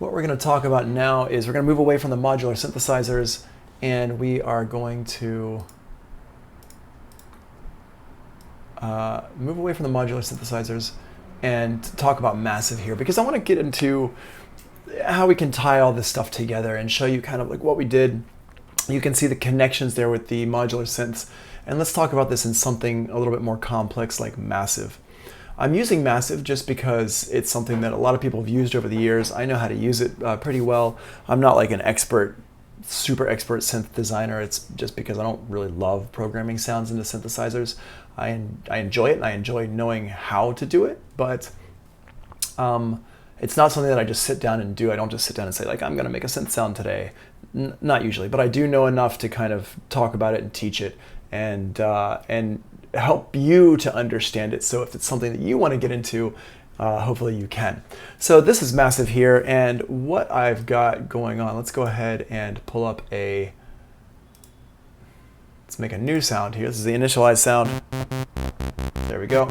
What we're going to talk about now is we're going to move away from the modular synthesizers, and we are going to move away from the modular synthesizers and talk about massive here, because I want to get into how we can tie all this stuff together and show you kind of like what we did. You can see the connections there with the modular synths, and let's talk about this in something a little bit more complex like massive. I'm using massive just because it's something that a lot of people have used over the years. I know how to use it pretty well. I'm not like an expert, super expert synth designer. It's just because I don't really love programming sounds into synthesizers. I enjoy it, and I enjoy knowing how to do it, but it's not something that I just sit down and do. I don't just sit down and say like, I'm gonna make a synth sound today. Not usually, but I do know enough to kind of talk about it and teach it and help you to understand it. So if it's something that you want to get into, hopefully you can. So this is massive here, and what I've got going on, let's go ahead and pull up let's make a new sound here. This is the initialized sound. There we go.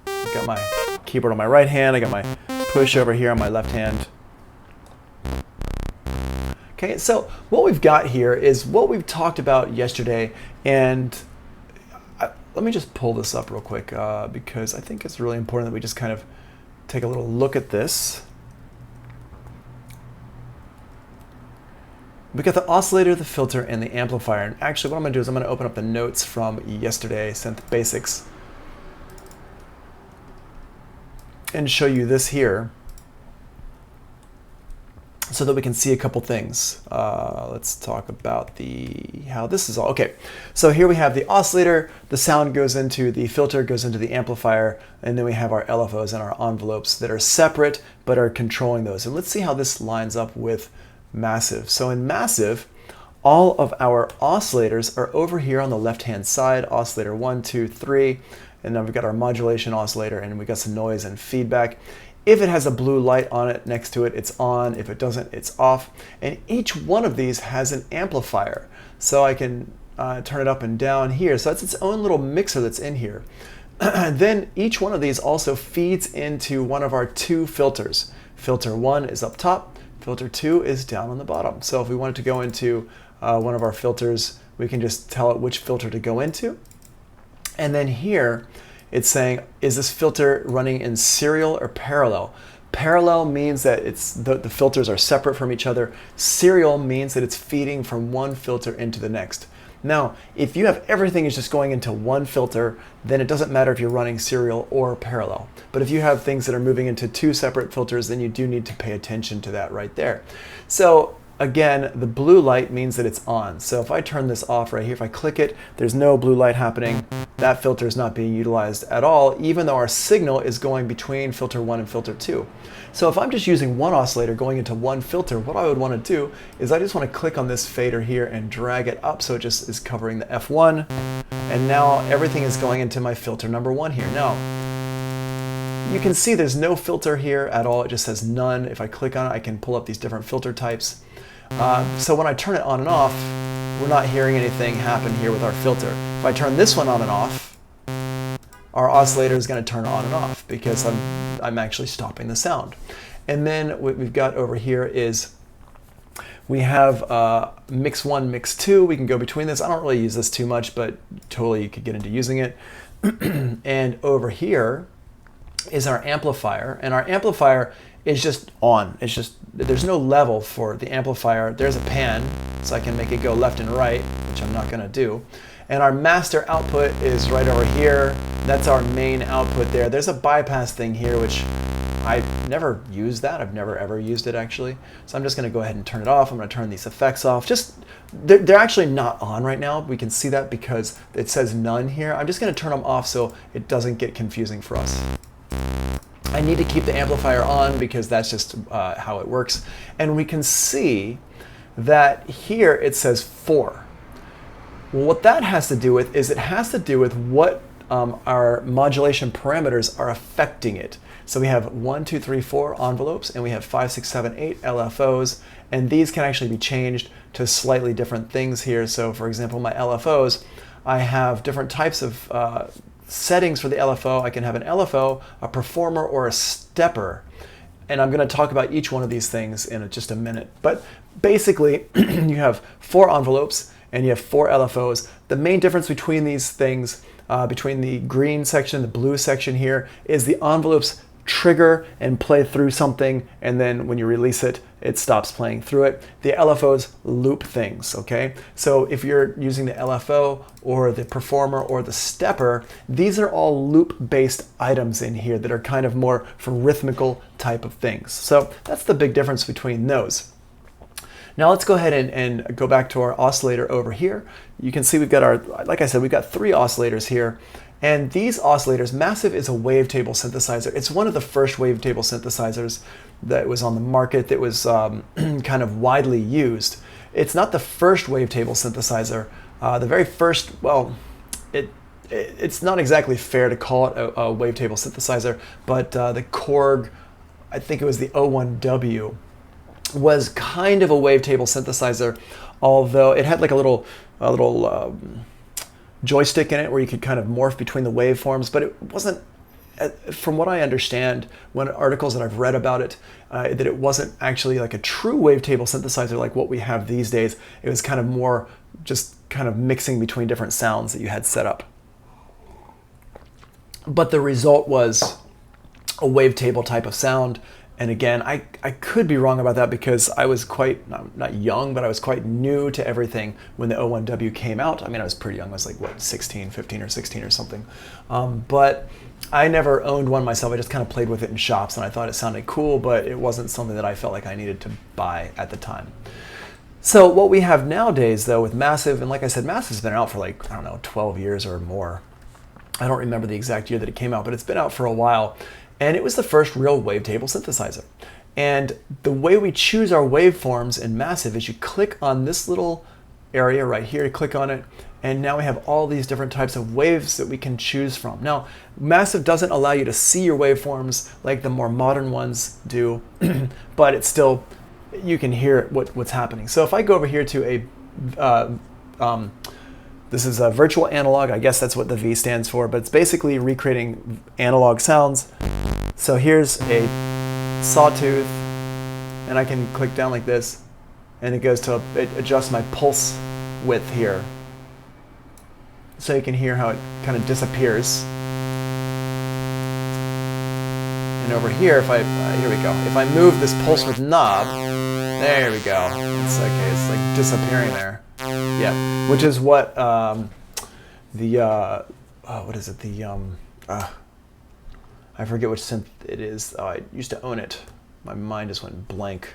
I've got my keyboard on my right hand. I got my push over here on my left hand. Okay, so what we've got here is what we've talked about yesterday, and let me just pull this up real quick because I think it's really important that we just kind of take a little look at this. We got the oscillator, the filter, and the amplifier. And actually what I'm going to do is I'm going to open up the notes from yesterday, Synth Basics, and show you this here so that we can see a couple things. Let's talk about how this is all. Okay, so here we have the oscillator, the sound goes into the filter, goes into the amplifier, and then we have our LFOs and our envelopes that are separate but are controlling those. And let's see how this lines up with massive. So in massive, all of our oscillators are over here on the left-hand side, oscillator 1, 2, 3, and then we've got our modulation oscillator, and we've got some noise and feedback. If it has a blue light on it next to it, it's on. If it doesn't, it's off. And each one of these has an amplifier. So I can turn it up and down here. So that's its own little mixer that's in here. Then each one of these also feeds into one of our two filters. Filter 1 is up top. Filter 2 is down on the bottom. So if we wanted to go into one of our filters, we can just tell it which filter to go into. And then here, it's saying, is this filter running in serial or parallel? Parallel means that the filters are separate from each other. Serial means that it's feeding from one filter into the next. Now, if you have everything is just going into one filter, then it doesn't matter if you're running serial or parallel. But if you have things that are moving into two separate filters, then you do need to pay attention to that right there. So again, the blue light means that it's on. So if I turn this off right here, if I click it, there's no blue light happening. That filter is not being utilized at all, even though our signal is going between filter 1 and filter 2. So if I'm just using one oscillator going into one filter, what I would want to do is I just want to click on this fader here and drag it up so it just is covering the F1. And now everything is going into my filter number 1 here. Now, you can see there's no filter here at all. It just says none. If I click on it, I can pull up these different filter types. So when I turn it on and off, we're not hearing anything happen here with our filter. If I turn this one on and off, our oscillator is going to turn on and off because I'm actually stopping the sound. And then what we've got over here is we have mix 1, mix 2. We can go between this. I don't really use this too much, but totally you could get into using it. And over here is our amplifier, and our amplifier is just on. It's just, there's no level for the amplifier. There's a pan, so I can make it go left and right, which I'm not gonna do. And our master output is right over here. That's our main output there. There's a bypass thing here, which I've never used that. I've never ever used it actually. So I'm just gonna go ahead and turn it off. I'm gonna turn these effects off. They're actually not on right now. We can see that because it says none here. I'm just gonna turn them off so it doesn't get confusing for us. I need to keep the amplifier on because that's just how it works. And we can see that here it says 4. Well, what that has to do with is it has to do with what our modulation parameters are affecting it. So we have 1, 2, 3, 4 envelopes, and we have 5, 6, 7, 8 LFOs, and these can actually be changed to slightly different things here. So for example, my LFOs, I have different types of settings for the LFO. I can have an LFO, a performer, or a stepper. And I'm going to talk about each one of these things in just a minute. But basically, you have 4 envelopes and you have 4 LFOs. The main difference between these things, between the green section, the blue section here, is the envelopes trigger and play through something, and then when you release it, it stops playing through it. The LFOs loop things, okay? So if you're using the LFO or the performer or the stepper, these are all loop-based items in here that are kind of more for rhythmical type of things. So that's the big difference between those. Now let's go ahead and go back to our oscillator over here. You can see we've got our, like I said, we've got 3 oscillators here. And these oscillators, Massive is a wavetable synthesizer. It's one of the first wavetable synthesizers that was on the market that was kind of widely used. It's not the first wavetable synthesizer. The very first, well, it's not exactly fair to call it a wavetable synthesizer, but the Korg, I think it was the O1W, was kind of a wavetable synthesizer, although it had like a little joystick in it where you could kind of morph between the waveforms, but it wasn't, from what I understand, when articles that I've read about it, that it wasn't actually like a true wavetable synthesizer like what we have these days. It was kind of more just kind of mixing between different sounds that you had set up. But the result was a wavetable type of sound. And again, I could be wrong about that because I was quite, not young, but I was quite new to everything when the O1W came out. I mean, I was pretty young. I was like, what, 16, 15 or 16 or something. But I never owned one myself. I just kind of played with it in shops and I thought it sounded cool, but it wasn't something that I felt like I needed to buy at the time. So what we have nowadays, though, with Massive, and like I said, Massive's been out for like, I don't know, 12 years or more. I don't remember the exact year that it came out, but it's been out for a while. And it was the first real wavetable synthesizer. And the way we choose our waveforms in Massive is you click on this little area right here, you click on it, and now we have all these different types of waves that we can choose from. Now, Massive doesn't allow you to see your waveforms like the more modern ones do, but it's still, you can hear what's happening. So if I go over here to a, this is a virtual analog, I guess that's what the V stands for, but it's basically recreating analog sounds. So here's a sawtooth, and I can click down like this, and it goes to, it adjusts my pulse width here. So you can hear how it kind of disappears. And over here, if I, here we go. If I move this pulse width knob, there we go. It's okay, it's like disappearing there. Yeah, which is what what is it? I forget which synth it is. I used to own it. My mind just went blank.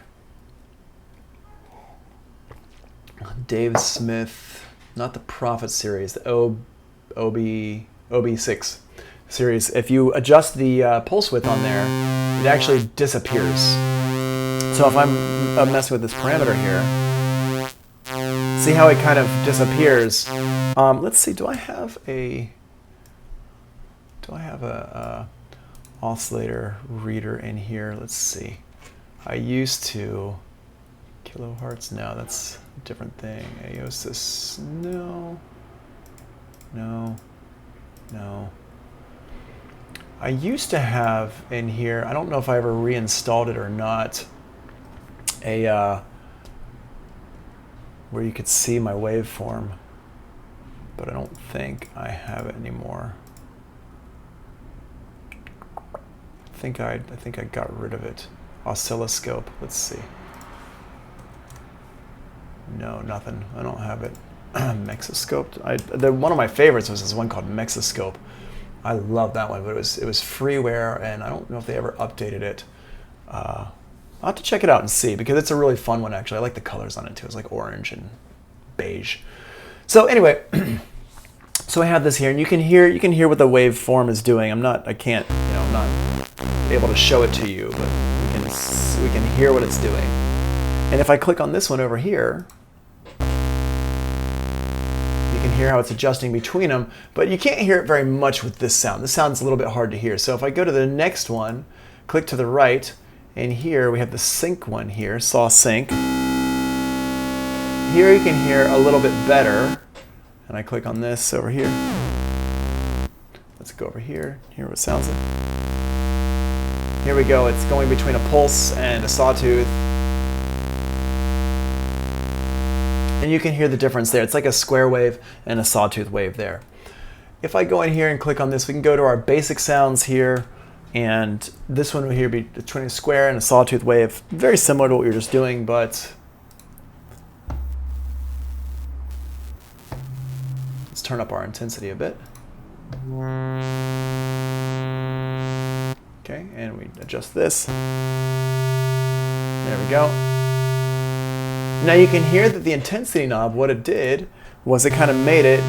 Dave Smith, not the Prophet series, the OB6 series. If you adjust the pulse width on there, it actually disappears. So if I'm messing with this parameter here, see how it kind of disappears. Let's see, do I have a oscillator reader in here? Let's see. I used to. Kilohertz, no, that's a different thing. Aosis, no. I used to have in here, I don't know if I ever reinstalled it or not, where you could see my waveform, but I don't think I have it anymore. I think I got rid of it. Oscilloscope, let's see. No, nothing. I don't have it. Mexoscope. One of my favorites was this one called Mexoscope. I love that one, but it was freeware, and I don't know if they ever updated it. I'll have to check it out and see, because it's a really fun one actually. I like the colors on it too. It's like orange and beige. So anyway, so I have this here, and you can hear what the waveform is doing. I'm not able to show it to you, but we can hear what it's doing. And if I click on this one over here, you can hear how it's adjusting between them, but you can't hear it very much with this sound. This sound's a little bit hard to hear. So if I go to the next one, click to the right, and here we have the sync one here, saw sync. Here you can hear a little bit better, and I click on this over here. Let's go over here, hear what it sounds like. Here we go, it's going between a pulse and a sawtooth. And you can hear the difference there. It's like a square wave and a sawtooth wave there. If I go in here and click on this, we can go to our basic sounds here. And this one will here be between a square and a sawtooth wave. Very similar to what we were just doing, but let's turn up our intensity a bit. Okay, and we adjust this. There we go. Now you can hear that the intensity knob, what it did was it kind of made it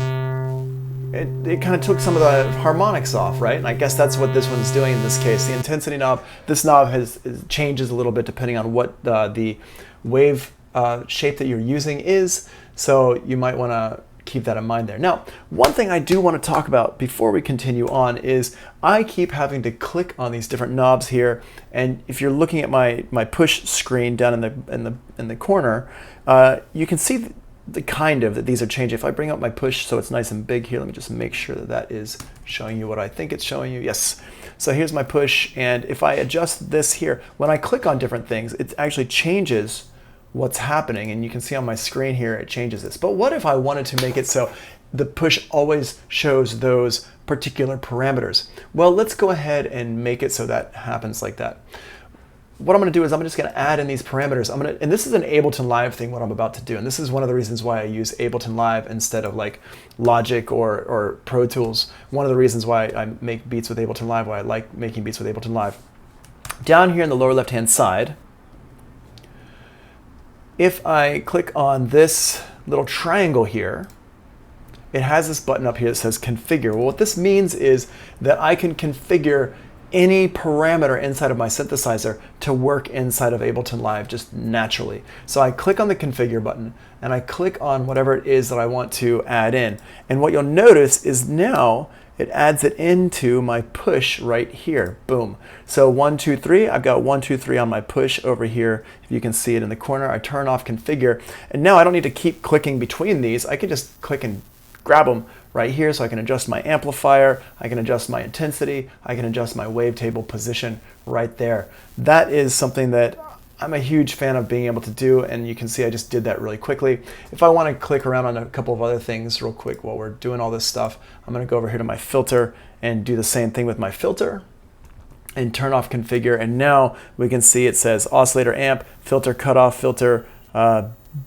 kind of took some of the harmonics off, right? And I guess that's what this one's doing in this case. The intensity knob, this knob changes a little bit depending on what the wave shape that you're using is. So you might want to keep that in mind there. Now, one thing I do want to talk about before we continue on is I keep having to click on these different knobs here, and if you're looking at my push screen down in the corner, you can see the kind of that these are changing. If I bring up my push so it's nice and big here, let me just make sure that that is showing you what I think it's showing you. Yes. So here's my push, and if I adjust this here, when I click on different things, it actually changes what's happening, and you can see on my screen here it changes this. But what if I wanted to make it so the push always shows those particular parameters? Well, let's go ahead and make it so that happens like that. What I'm going to do is I'm just going to add in these parameters. And this is an Ableton Live thing, what I'm about to do. And this is one of the reasons why I use Ableton Live instead of like Logic or Pro Tools. One of the reasons why I make beats with Ableton Live, why I like making beats with Ableton Live. Down here in the lower left-hand side, if I click on this little triangle here, it has this button up here that says configure. Well, what this means is that I can configure any parameter inside of my synthesizer to work inside of Ableton Live just naturally. So I click on the configure button and I click on whatever it is that I want to add in. And what you'll notice is now it adds it into my push right here. Boom. So 1, 2, 3, I've got 1, 2, 3 on my push over here. If you can see it in the corner, I turn off configure. And now I don't need to keep clicking between these. I can just click and grab them right here, so I can adjust my amplifier, I can adjust my intensity, I can adjust my wavetable position right there. That is something that I'm a huge fan of being able to do, and you can see I just did that really quickly. If I want to click around on a couple of other things real quick while we're doing all this stuff, I'm going to go over here to my filter and do the same thing with my filter and turn off configure, and now we can see it says oscillator amp, filter cutoff, filter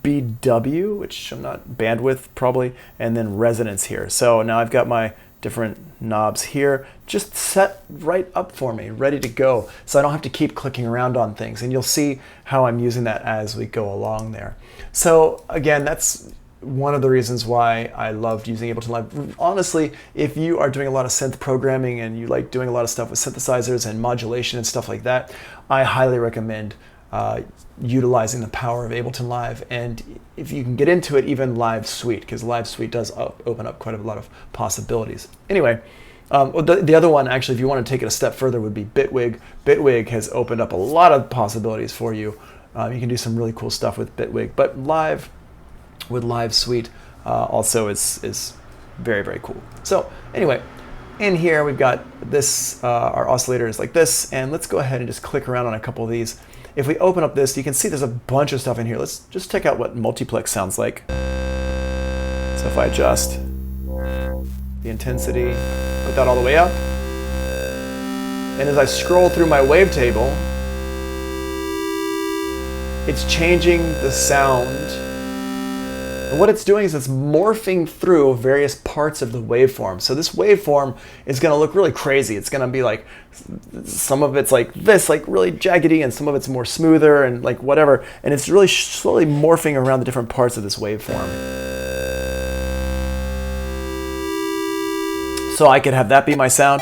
BW, which I'm not bandwidth probably, and then resonance here. So now I've got my different knobs here just set right up for me, ready to go, so I don't have to keep clicking around on things, and you'll see how I'm using that as we go along there. So again, that's one of the reasons why I loved using Ableton Live. Honestly, if you are doing a lot of synth programming and you like doing a lot of stuff with synthesizers and modulation and stuff like that, I highly recommend utilizing the power of Ableton Live, and if you can get into it, even Live Suite, because Live Suite does open up quite a lot of possibilities. Anyway, the other one, actually, if you want to take it a step further, would be Bitwig. Bitwig has opened up a lot of possibilities for you. You can do some really cool stuff with Bitwig, but Live with Live Suite also is very, very cool. So anyway, in here we've got this, our oscillator is like this, and let's go ahead and just click around on a couple of these. If we open up this, you can see there's a bunch of stuff in here. Let's just check out what multiplex sounds like. So if I adjust the intensity, put that all the way up, and as I scroll through my wavetable, it's changing the sound. And what it's doing is it's morphing through various parts of the waveform. So this waveform is going to look really crazy. It's going to be like, some of it's like this, like really jaggedy, and some of it's more smoother and like whatever. And it's really slowly morphing around the different parts of this waveform. So I could have that be my sound,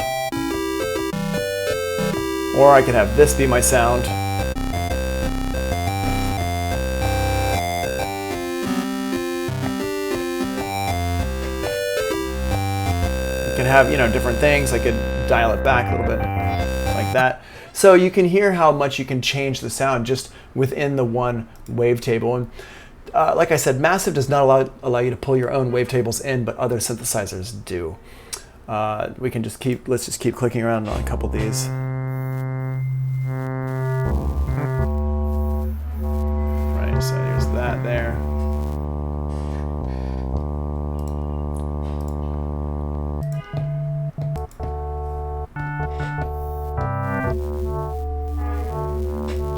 or I could have this be my sound. Can have, you know, different things. I could dial it back a little bit like that. So you can hear how much you can change the sound just within the one wavetable. And like I said, Massive does not allow you to pull your own wavetables in, but other synthesizers do. We can just let's just keep clicking around on a couple of these. that there.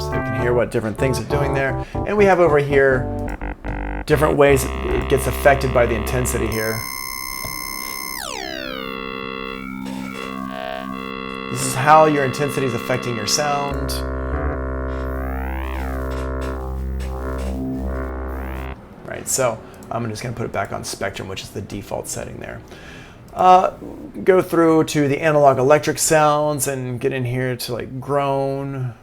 So you can hear what different things are doing there. And we have over here different ways it gets affected by the intensity here. This is how your intensity is affecting your sound. Right, so I'm just going to put it back on spectrum, which is the default setting there. Go through to the analog electric sounds and get in here to like drone.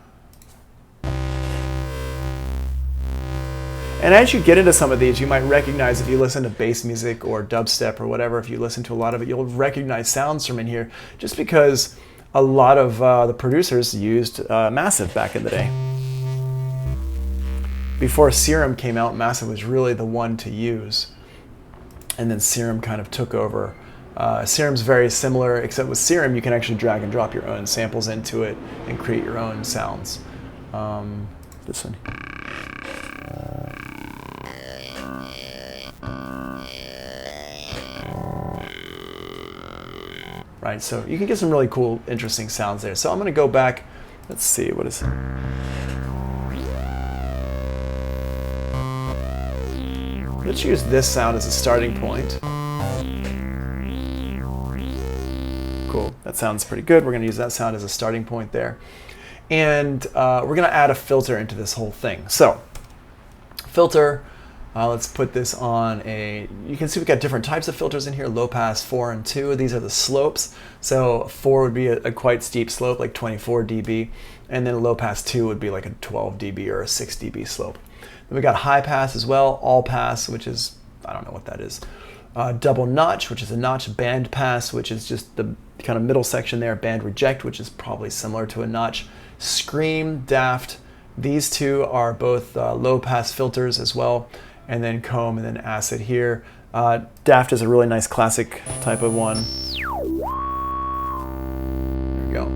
And as you get into some of these, you might recognize, if you listen to bass music or dubstep or whatever, if you listen to a lot of it, you'll recognize sounds from in here just because a lot of the producers used Massive back in the day. Before Serum came out, Massive was really the one to use. And then Serum kind of took over. Serum's very similar, except with Serum, you can actually drag and drop your own samples into it and create your own sounds. This one. Right, so you can get some really cool, interesting sounds there. So I'm going to go back. Let's see, what is it? Let's use this sound as a starting point. Cool, that sounds pretty good. We're going to use that sound as a starting point there. And we're going to add a filter into this whole thing. So, filter. Let's put this on a, you can see we've got different types of filters in here, low pass, 4 and 2. These are the slopes. So 4 would be a quite steep slope, like 24 dB. And then low pass 2 would be like a 12 dB or a 6 dB slope. Then we got high pass as well, all pass, which is, I don't know what that is. Double notch, which is a notch, band pass, which is just the kind of middle section there, band reject, which is probably similar to a notch. Scream, daft, these two are both low pass filters as well. And then comb, and then acid here. Daft is a really nice classic type of one. There we go.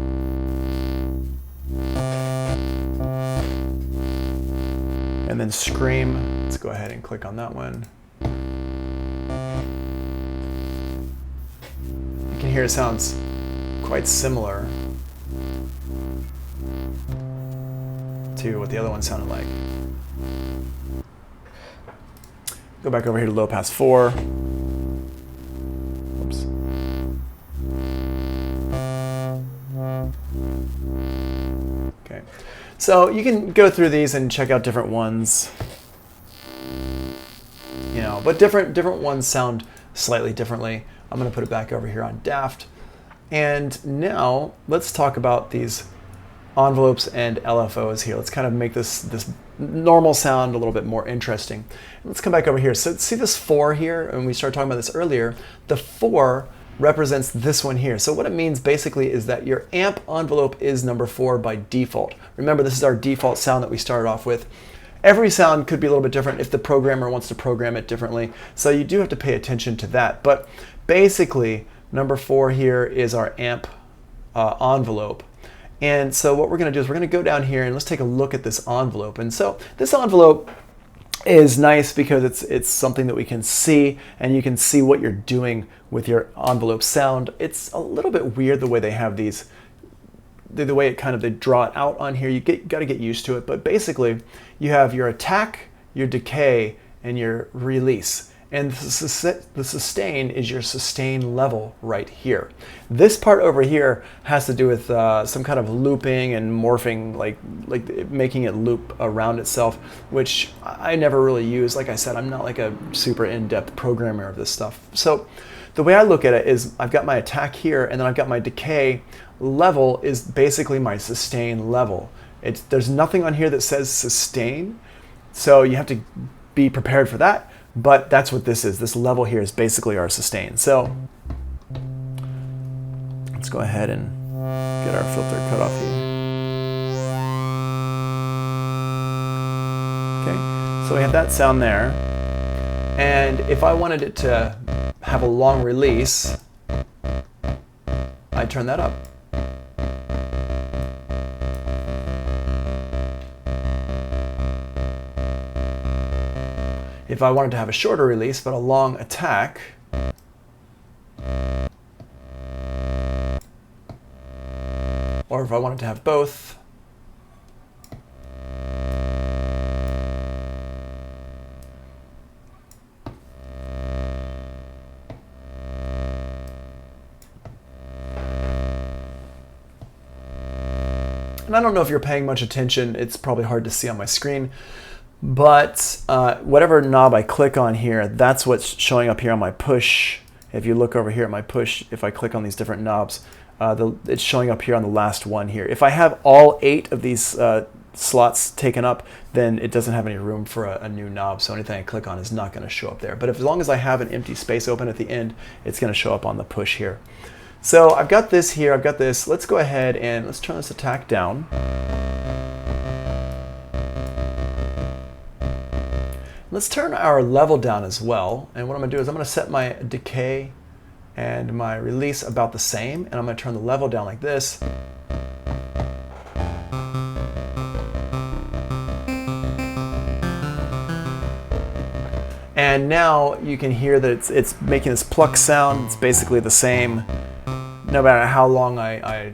And then Scream, let's go ahead and click on that one. You can hear it sounds quite similar to what the other one sounded like. Go back over here to low pass 4. Oops. Okay, so you can go through these and check out different ones. You know, but different ones sound slightly differently. I'm going to put it back over here on Daft. And now let's talk about these envelopes and LFOs here. Let's kind of make this normal sound a little bit more interesting. Let's come back over here. So see this 4 here, and we started talking about this earlier. The 4 represents this one here. So what it means basically is that your amp envelope is number 4 by default. Remember, this is our default sound that we started off with. Every sound could be a little bit different if the programmer wants to program it differently. So you do have to pay attention to that. But basically, number 4 here is our amp envelope. And so what we're going to do is we're going to go down here and let's take a look at this envelope. And so this envelope is nice because it's something that we can see, and you can see what you're doing with your envelope sound. It's a little bit weird the way they have these, the way it kind of, they draw it out on here. You got to get used to it. But basically, you have your attack, your decay, and your release. And the sustain is your sustain level right here. This part over here has to do with some kind of looping and morphing, like making it loop around itself, which I never really use. Like I said, I'm not like a super in-depth programmer of this stuff. So the way I look at it is I've got my attack here, and then I've got my decay level is basically my sustain level. There's nothing on here that says sustain, so you have to be prepared for that. But that's what this is. This level here is basically our sustain. So let's go ahead and get our filter cut off here. Okay, so we have that sound there. And if I wanted it to have a long release, I turn that up. If I wanted to have a shorter release but a long attack, or if I wanted to have both, and I don't know if you're paying much attention, it's probably hard to see on my screen, but whatever knob I click on here, that's what's showing up here on my push. If you look over here at my push, if I click on these different knobs, it's showing up here on the last one here. If I have all 8 of these slots taken up, then it doesn't have any room for a new knob, so anything I click on is not going to show up there. But as long as I have an empty space open at the end, it's going to show up on the push here. So I've got this here, I've got this. Let's go ahead and let's turn this attack down. Let's turn our level down as well. And what I'm going to do is I'm going to set my decay and my release about the same, and I'm going to turn the level down like this. And now you can hear that it's making this pluck sound. It's basically the same no matter how long I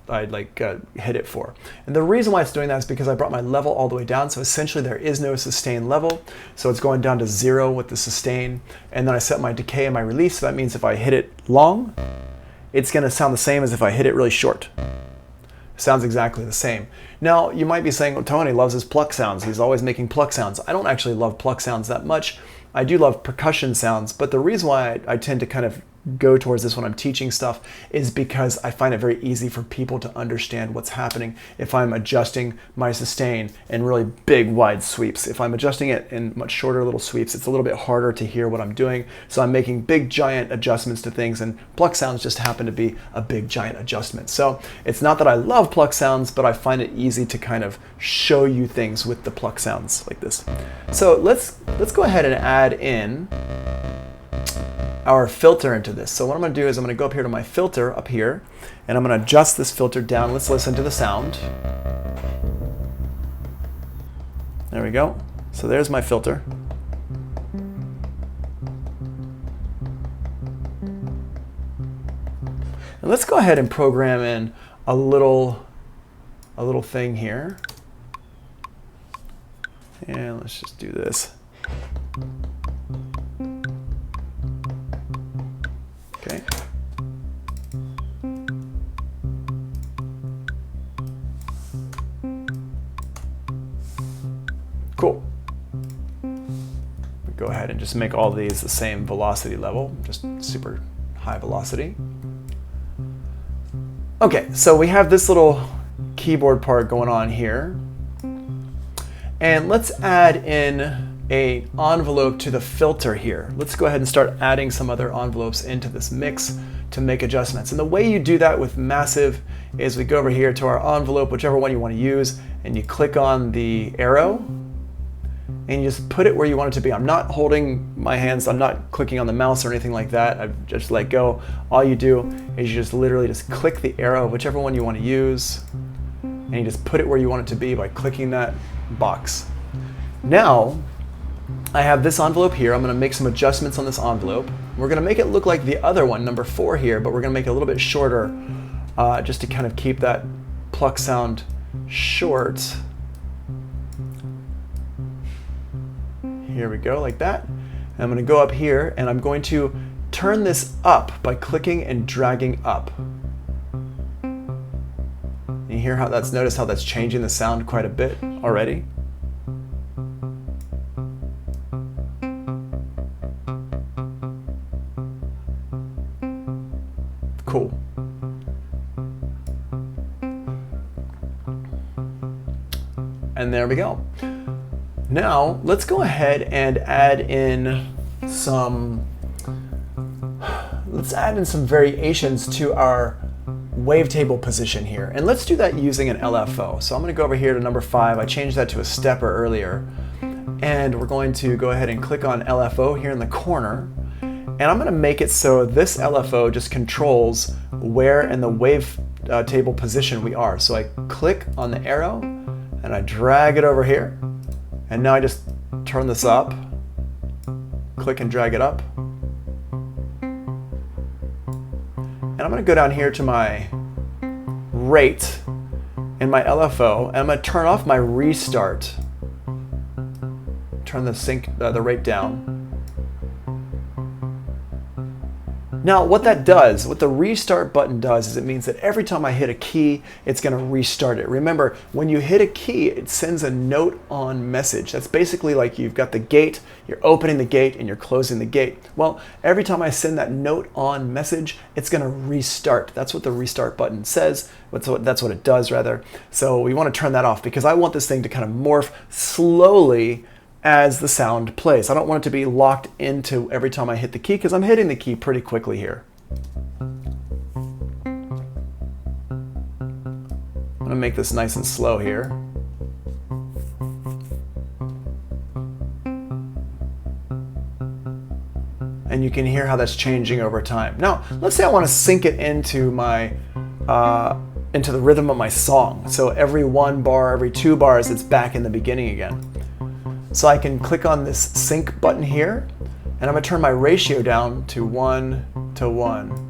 hit it for. And the reason why it's doing that is because I brought my level all the way down, so essentially there is no sustain level, so it's going down to 0 with the sustain, and then I set my decay and my release, so that means if I hit it long, it's going to sound the same as if I hit it really short. Sounds exactly the same. Now you might be saying, well, Tony loves his pluck sounds, he's always making pluck sounds. I don't actually love pluck sounds that much. I do love percussion sounds, but the reason why I tend to kind of go towards this when I'm teaching stuff is because I find it very easy for people to understand what's happening if I'm adjusting my sustain in really big wide sweeps. If I'm adjusting it in much shorter little sweeps, it's a little bit harder to hear what I'm doing, so I'm making big giant adjustments to things, and pluck sounds just happen to be a big giant adjustment. So it's not that I love pluck sounds, but I find it easy to kind of show you things with the pluck sounds like this. So let's go ahead and add in our filter into this. So what I'm going to do is I'm going to go up here to my filter up here, and I'm going to adjust this filter down. Let's listen to the sound. There we go. So there's my filter. And let's go ahead and program in a little thing here. And let's just do this. Okay. Cool. Go ahead and just make all these the same velocity level, just super high velocity. Okay, so we have this little keyboard part going on here. And let's add in an envelope to the filter here. Let's go ahead and start adding some other envelopes into this mix to make adjustments. And the way you do that with Massive is we go over here to our envelope, whichever one you want to use, and you click on the arrow and you just put it where you want it to be. I'm not holding my hands, I'm not clicking on the mouse or anything like that. I've just let go. All you do is you just literally just click the arrow, whichever one you want to use, and you just put it where you want it to be by clicking that box. Now, I have this envelope here. I'm going to make some adjustments on this envelope. We're going to make it look like the other one, number 4 here, but we're going to make it a little bit shorter just to kind of keep that pluck sound short. Here we go, like that. And I'm going to go up here and I'm going to turn this up by clicking and dragging up. You hear how that's, notice how that's changing the sound quite a bit already. Cool. And there we go. Now let's go ahead and add in some variations to our wavetable position here. And let's do that using an LFO. So I'm going to go over here to number 5. I changed that to a stepper earlier. And we're going to go ahead and click on LFO here in the corner. And I'm going to make it so this LFO just controls where in the wave table position we are. So I click on the arrow and I drag it over here. And now I just turn this up click and drag it up. And I'm going to go down here to my rate in my LFO, and I'm going to turn off my restart. Turn the rate down. Now what that does, what the restart button does, is it means that every time I hit a key, it's going to restart it. Remember, when you hit a key, it sends a note on message. That's basically like you've got the gate, you're opening the gate and you're closing the gate. Well, every time I send that note on message, it's going to restart. That's what the restart button says. That's what it does, rather. So we want to turn that off because I want this thing to kind of morph slowly as the sound plays. I don't want it to be locked into every time I hit the key, because I'm hitting the key pretty quickly here. I'm going to make this nice and slow here. And you can hear how that's changing over time. Now, let's say I want to sync it into my into the rhythm of my song. So every 1 bar, every 2 bars, it's back in the beginning again. So I can click on this sync button here, and I'm going to turn my ratio down to 1 to 1.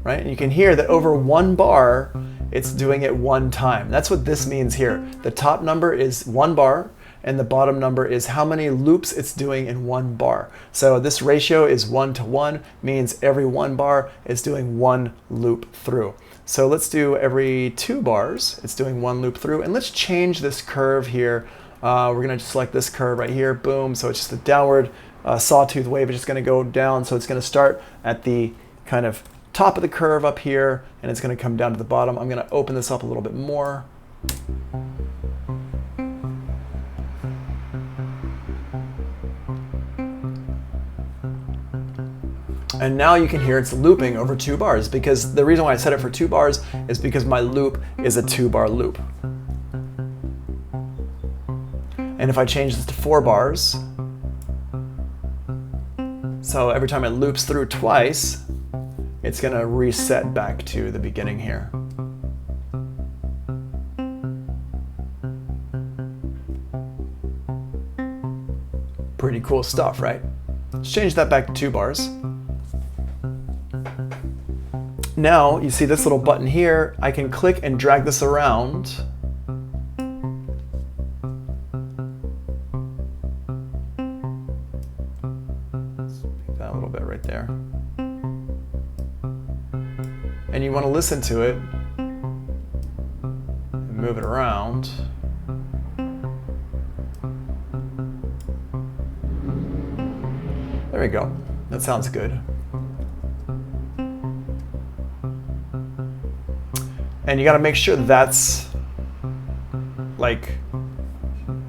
Right? And you can hear that over 1 bar, it's doing it 1 time. That's what this means here. The top number is 1 bar, and the bottom number is how many loops it's doing in 1 bar. So this ratio is 1 to 1, means every 1 bar is doing 1 loop through. So let's do every 2 bars, it's doing 1 loop through, and let's change this curve here. We're gonna just select this curve right here, boom, so it's just a downward sawtooth wave. It's just gonna go down, so it's gonna start at the kind of top of the curve up here, and it's gonna come down to the bottom. I'm gonna open this up a little bit more. And now you can hear it's looping over 2 bars, because the reason why I set it for 2 bars is because my loop is a 2-bar loop. And if I change this to 4 bars, so every time it loops through twice, it's going to reset back to the beginning here. Pretty cool stuff, right? Let's change that back to 2 bars. Now, you see this little button here, I can click and drag this around. Pick that a little bit right there. And you want to listen to it and move it around. There we go. That sounds good. And you got to make sure that's like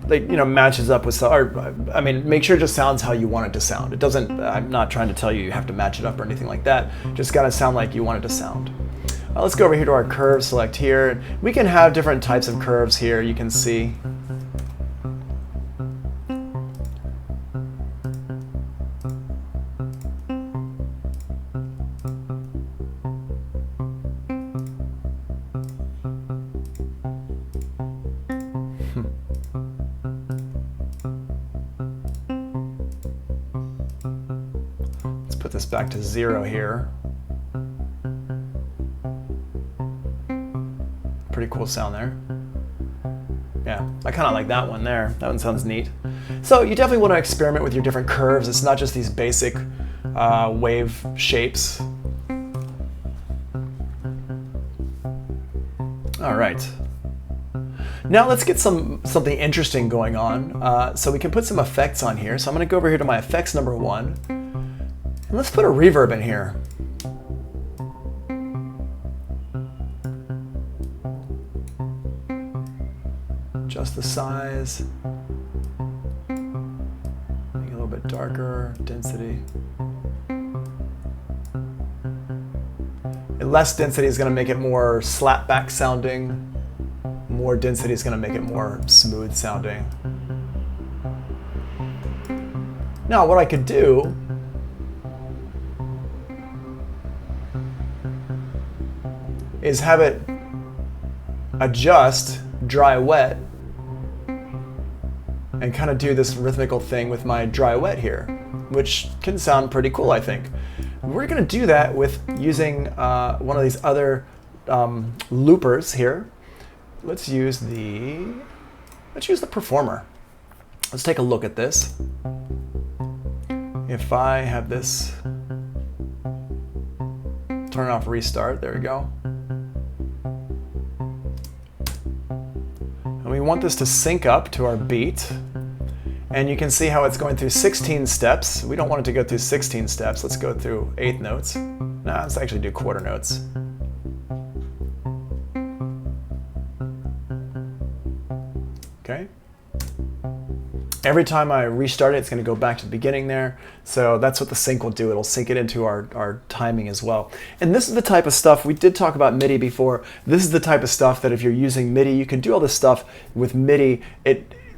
matches up with, or I mean, make sure it just sounds how you want it to sound. It doesn't, I'm not trying to tell you have to match it up or anything like that. Just got to sound like you want it to sound. Let's go over here to our curve, select here. We can have different types of curves here, you can see. Put this back to 0 here. Pretty cool sound there. Yeah, I kind of like that one there. That one sounds neat. So you definitely want to experiment with your different curves. It's not just these basic wave shapes. All right. Now let's get something interesting going on. So we can put some effects on here. So I'm going to go over here to my effects number 1. And let's put a reverb in here. Adjust the size. Make it a little bit darker, density. And less density is going to make it more slapback sounding. More density is going to make it more smooth sounding. Now what I could do is have it adjust dry wet and kind of do this rhythmical thing with my dry wet here, which can sound pretty cool, I think. We're going to do that with using one of these other loopers here. Let's use the performer. Let's take a look at this. If I have this, turn off restart, there we go. And we want this to sync up to our beat. And you can see how it's going through 16 steps. We don't want it to go through 16 steps. Let's go through 8 notes. No, let's actually do quarter notes. Okay. Every time I restart it, it's going to go back to the beginning there. So that's what the sync will do. It'll sync it into our timing as well. And this is the type of stuff, we did talk about MIDI before. This is the type of stuff that if you're using MIDI, you can do all this stuff with MIDI.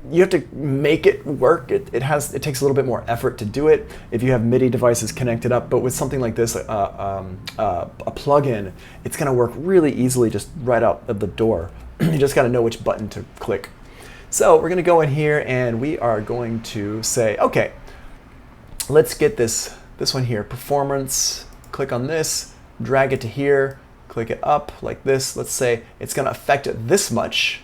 You have to make it work. It takes a little bit more effort to do it if you have MIDI devices connected up. But with something like this, a plugin, it's going to work really easily just right out of the door. You just got to know which button to click. So we're going to go in here and we are going to say, okay, let's get this one here, performance. Click on this, drag it to here, click it up like this. Let's say it's going to affect it this much.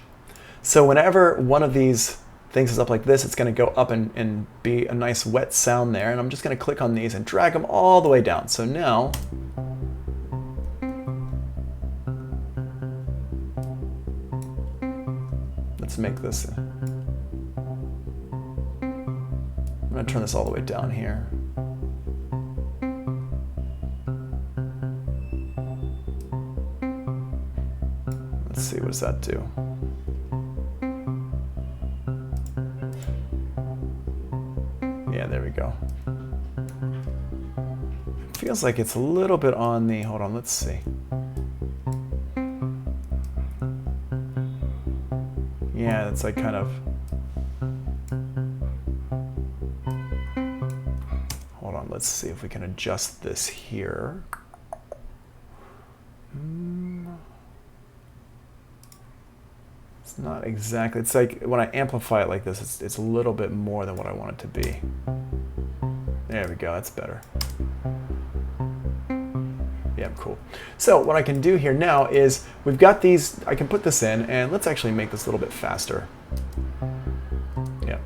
So whenever one of these things is up like this, it's going to go up and be a nice wet sound there. And I'm just going to click on these and drag them all the way down. So now, let's make this. I'm going to turn this all the way down here. Let's see, what does that do? Yeah, there we go. Feels like it's a little bit on the, hold on, let's see. Yeah, it's like kind of, hold on, let's see if we can adjust this here. It's not exactly, it's like when I amplify it like this, it's a little bit more than what I want it to be. There we go, that's better. Yeah, cool. So what I can do here now is we've got these, I can put this in and let's actually make this a little bit faster. Yeah.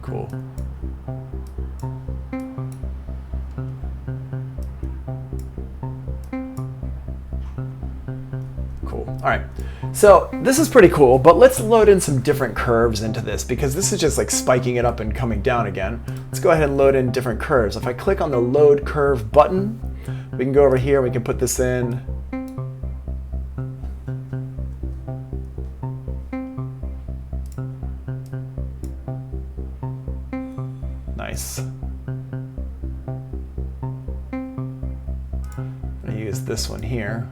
Cool. Cool. All right. So this is pretty cool, but let's load in some different curves into this because this is just like spiking it up and coming down again. Let's go ahead and load in different curves. If I click on the load curve button, we can go over here, we can put this in. Nice. I'm going to use this one here.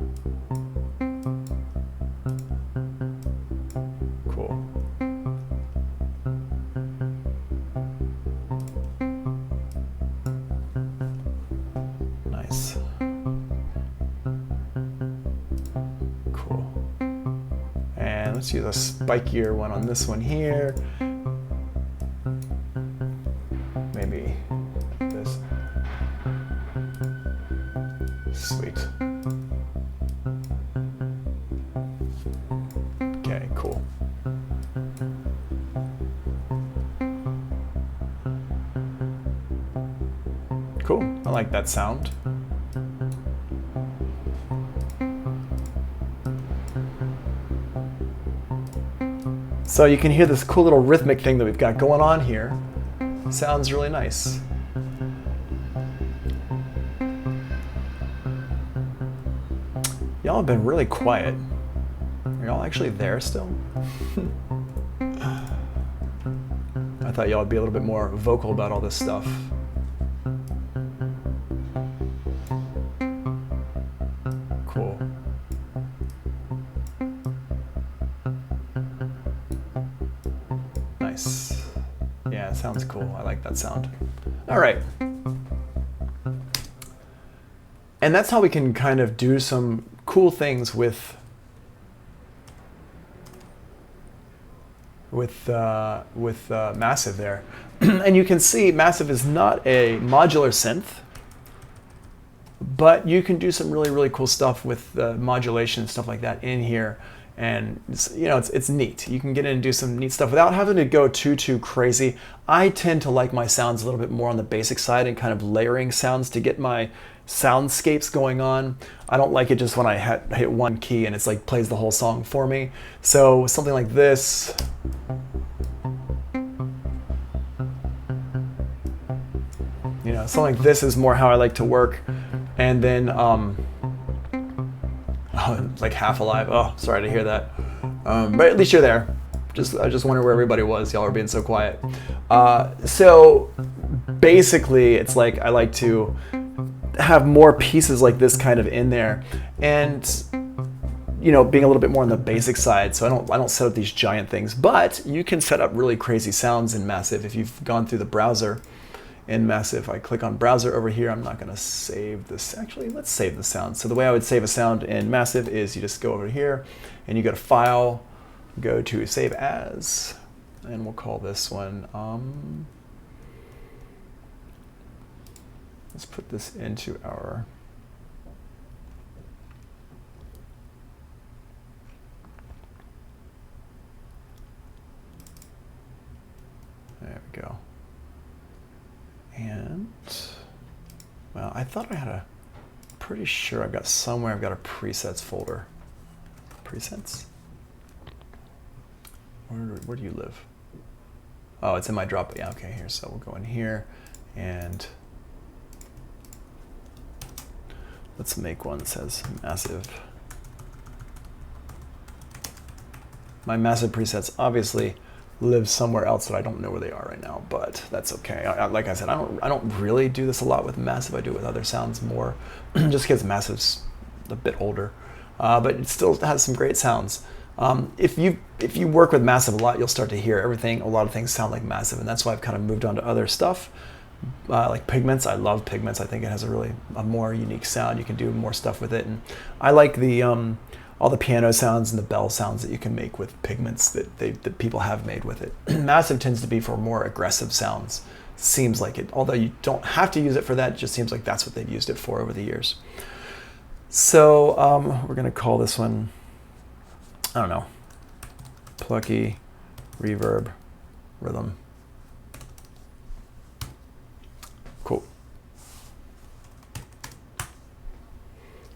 Let's use a spikier one on this one here. Maybe this. Sweet. Okay, cool. Cool, I like that sound. So you can hear this cool little rhythmic thing that we've got going on here. Sounds really nice. Y'all have been really quiet. Are y'all actually there still? I thought y'all would be a little bit more vocal about all this stuff. Cool. Nice. Yeah, it sounds cool. I like that sound. All right. And that's how we can kind of do some cool things with Massive there. And you can see Massive is not a modular synth, but you can do some really, really cool stuff with the modulation and stuff like that in here. And it's neat. You can get in and do some neat stuff without having to go too crazy. I tend to like my sounds a little bit more on the basic side and kind of layering sounds to get my soundscapes going on. I don't like it just when I hit one key and it's like plays the whole song for me. So something like this. Something like this is more how I like to work. And then, like Half Alive. Oh, sorry to hear that. But at least you're there. I just wonder where everybody was. Y'all are being so quiet. So basically, it's like I like to have more pieces like this kind of in there, and being a little bit more on the basic side. So I don't set up these giant things, but you can set up really crazy sounds in Massive if you've gone through the browser. In Massive, I click on browser over here. I'm not going to save this. Actually, let's save the sound. So the way I would save a sound in Massive is you just go over here and you go to File, go to Save As, and we'll call this one, let's put this into our, there we go. And, well, I thought I had pretty sure I've got a presets folder. Presets? Where do you live? Oh, it's in my drop. Yeah, okay, here. So we'll go in here and let's make one that says Massive. My Massive presets obviously live somewhere else that I don't know where they are right now, but that's okay. Like I said, I don't really do this a lot with Massive. I do it with other sounds more, just because Massive's a bit older, but it still has some great sounds. If you work with Massive a lot, you'll start to hear everything. A lot of things sound like Massive, and that's why I've kind of moved on to other stuff, like Pigments. I love Pigments. I think it has a more unique sound. You can do more stuff with it, and I like the all the piano sounds and the bell sounds that you can make with Pigments that people have made with it. Massive tends to be for more aggressive sounds. Seems like it, although you don't have to use it for that. It just seems like that's what they've used it for over the years. So we're gonna call this one, I don't know, Plucky Reverb Rhythm. Cool.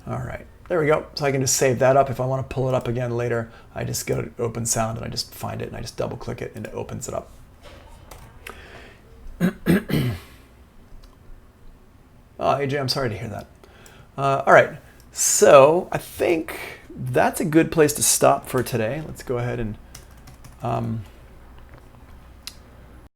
All right. There we go. So I can just save that up. If I want to pull it up again later, I just go to Open Sound and I just find it and I just double click it and it opens it up. Oh, AJ, I'm sorry to hear that. All right. So I think that's a good place to stop for today. Let's go ahead and